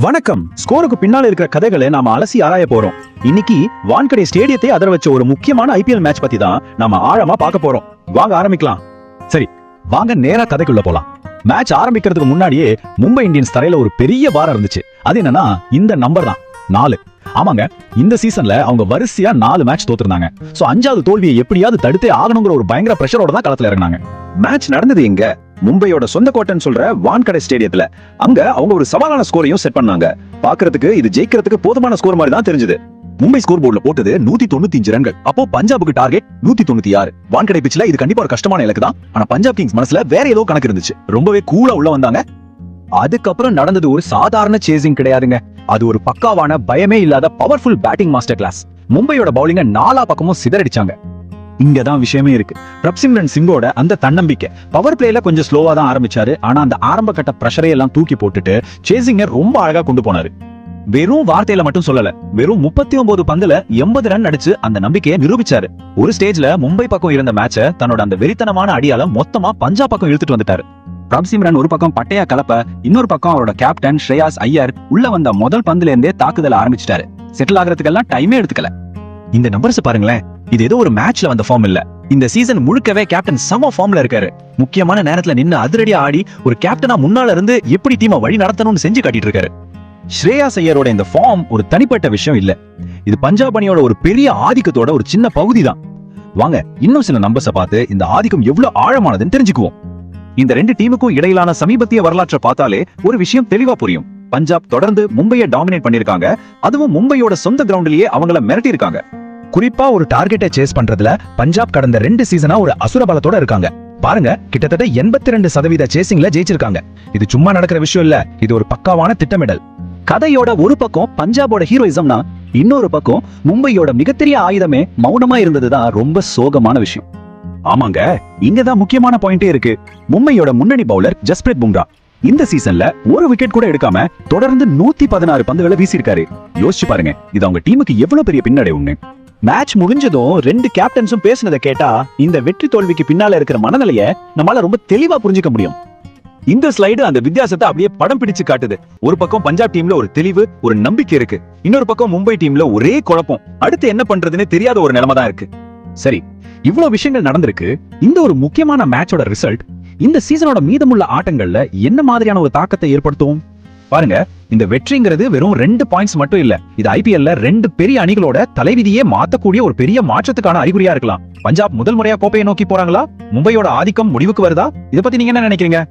வணக்கம். ஸ்கோருக்கு பின்னால இருக்கிற கதைகளை நாம அலசி ஆராய போறோம். இன்னைக்கு வான்கடே ஸ்டேடியத்தை அதர வச்ச ஒரு முக்கியமான ஐபிஎல் மேட்ச் பத்தி தான் நாம ஆழமா பார்க்க போறோம். வாங்க ஆரம்பிக்கலாம். சரி, வாங்க நேரா கதைக்குள்ள போலாம். மேட்ச் ஆரம்பிக்கிறதுக்கு முன்னாடியே மும்பை இந்தியன்ஸ் தரையில ஒரு பெரிய பாரம் இருந்துச்சு. அது என்னன்னா இந்த நம்பர் தான் 4. ஆமாங்க, இந்த சீசன்ல அவங்க வரிசையா 4 மேட்ச் தோத்துறாங்க. சோ 5வது தோல்வியை எப்படியாவது தடுத்தே ஆகணுங்கிற ஒரு பயங்கர பிரஷரோட தான் களத்துல இறங்குனாங்க. மேட்ச் நடந்தது எங்க? மும்பையோட சொந்த கோட்டைன்னு சொல்ற வான்கடே ஸ்டேடியத்துல. அங்க அவங்க ஒரு சவாலான ஸ்கோரையும் செட் பண்ணாங்க. பாக்குறதுக்கு இது ஜெயிக்கிறதுக்கு போதுமான ஸ்கோர் மாதிரி தான் தெரிஞ்சது. மும்பை ஸ்கோர் போர்டுல போட்டது 195 ரன்கள். அப்போ பஞ்சாபுக்கு டார்கெட் 196. வான்கடே பிட்ச்ல இது கண்டிப்பா ஒரு கஷ்டமான இலக்கு தான். ஆனா பஞ்சாப் கிங்ஸ் மனசுல வேற ஏதோ கணக்கு இருந்துச்சு. ரொம்பவே கூலா உள்ள வந்தாங்க. அதுக்கப்புறம் நடந்தது ஒரு சாதாரண சேசிங் கிடையாதுங்க. அது ஒரு பக்காவான பயமே இல்லாத பவர்ஃபுல் பேட்டிங் மாஸ்டர் கிளாஸ். மும்பையோட பவுலிங்க 4 பக்கமும் சிதறடிச்சாங்க. இங்கதான் விஷயமே இருக்கு. பிரப்சிம்ரன் சிங்கோட அந்த தன்னம்பிக்கை. பவர் பிளேல கொஞ்சம் ஸ்லோவா தான் ஆரம்பிச்சாரு. ஆனா அந்த ஆரம்ப கட்ட பிரஷரை எல்லாம் தூக்கி போட்டுட்டு சேசிங்க ரொம்ப அழகா கொண்டு போனாரு. வெறும் வார்த்தையில மட்டும் சொல்லல, வெறும் 39 பந்துல 80 ரன் அடிச்சு அந்த நம்பிக்கையை நிரூபிச்சாரு. ஒரு ஸ்டேஜ்ல மும்பை பக்கம் இருந்த மேட்ச தன்னோட அந்த வெறித்தனமான அடியால மொத்தமா பஞ்சாப் பக்கம் இழுத்துட்டு வந்துட்டாரு. பிரப்சிம்ரன் ஒரு பக்கம் பட்டையா கலப்ப, இன்னொரு பக்கம் அவரோட கேப்டன் ஸ்ரேயாஸ் ஐயர் உள்ள வந்த முதல் பந்துல இருந்தே தாக்குதல் ஆரம்பிச்சிட்டாரு. செட்டில் ஆகிறதுக்கெல்லாம் டைமே எடுத்துக்கல. இந்த நம்பர்ஸ் பாருங்களேன், இது ஏதோ ஒரு மேட்ச்ல வந்த ஃபார்ம் இல்ல. இந்த சீசன் முழுக்கவே கேப்டன் சம ஃபார்ம்ல இருக்காரு. முக்கியமான நேரத்துல நின்னு அதிரடியா ஆடி ஒரு கேப்டனா முன்னால இருந்து எப்படி டீமை வழி நடத்தணும்னு செஞ்சு காட்டிட்டு இருக்காரு. ஸ்ரேயாஸ் ஐயரோட இந்த ஃபார்ம் ஒரு தனிப்பட்ட விஷயம் இல்ல. இது பஞ்சாப் அணியோட ஒரு பெரிய ஆதிக்கத்தோட ஒரு சின்ன பகுதி தான். வாங்க இன்னும் சில நம்பர்ஸை பார்த்து இந்த ஆதிக்கம் எவ்வளவு ஆழமானதுன்னு தெரிஞ்சுக்குவோம். இந்த 2 டீமுக்கும் இடையிலான சமீபத்திய வரலாற்றை பார்த்தாலே ஒரு விஷயம் தெளிவா புரியும். பஞ்சாப் தொடர்ந்து மும்பையை டாமினேட் பண்ணிருக்காங்க. அதுவும் மும்பையோட சொந்த கிரவுண்ட்லயே அவங்கள மிரட்டி இருக்காங்க. குறிப்பா ஒரு டார்கெட்டை சேஸ் பண்றதுல பஞ்சாப் கடந்த 2 சீசனா ஒரு அசுர பலத்தோட இருக்காங்க. பாருங்க, கிட்டத்தட்ட 82% சேசிங்ல ஜெயிச்சிருக்காங்க. இது சும்மா நடக்கிற விஷயம் இல்ல, இது ஒரு பக்காவான திட்டமிடல். கதையோட ஒரு பக்கம் பஞ்சாபோட ஹீரோயிசம்னா, இன்னொரு பக்கம் மும்பையோட மிகப்பெரிய ஆயுதமே மௌனமா இருந்ததுதான் ரொம்ப சோகமான விஷயம். ஆமாங்க, இங்கதான் முக்கியமான பாயிண்டே இருக்கு. மும்பையோட முன்னணி பவுலர் ஜஸ்பிரீத் பும்ரா இந்த சீசன்ல ஒரு விக்கெட் கூட எடுக்காம தொடர்ந்து 116 பந்துகளை வீசியிருக்காரு. யோசிச்சு பாருங்க, இது அவங்க டீமுக்கு எவ்வளவு பெரிய பின்னடைவுன்னு. மேட்ச் முடிஞ்சதும் 2 கேப்டன்ஸும் பேசினதை கேட்டா இந்த வெற்றி தோல்விக்கு பின்னால இருக்கிற மனநிலைய நம்மளால ரொம்ப தெளிவா புரிஞ்சுக்க முடியும். இந்த ஸ்லைடு அந்த வித்தியாசத்தை அப்படியே படம் பிடிச்சு காட்டுது. ஒரு பக்கம் பஞ்சாப் டீம்ல ஒரு தெளிவு, ஒரு நம்பிக்கை இருக்கு. இன்னொரு பக்கம் மும்பை டீம்ல ஒரே குழப்பம். அடுத்து என்ன பண்றதுன்னு தெரியாத ஒரு நிலைமை தான் இருக்கு. சரி, இவ்வளவு விஷயங்கள் நடந்திருக்கு. இந்த ஒரு முக்கியமான மேட்சோட ரிசல்ட் இந்த சீசனோட மீதமுள்ள ஆட்டங்கள்ல என்ன மாதிரியான ஒரு தாக்கத்தை ஏற்படுத்தும்? பாருங்க, இந்த வெற்றிங்கிறது வெறும் 2 பாயிண்ட்ஸ் மட்டும் இல்ல. இது ஐபிஎல்ல 2 பெரிய அணிகளோட தலைவிதியே மாத்தக்கூடிய ஒரு பெரிய மாற்றத்துக்கான அறிகுறியா இருக்கலாம். பஞ்சாப் முதல் முறையா கோப்பையை நோக்கி போறாங்களா? மும்பையோட ஆதிக்கம் முடிவுக்கு வருதா? இத பத்தி நீங்க என்ன நினைக்கிறீங்க?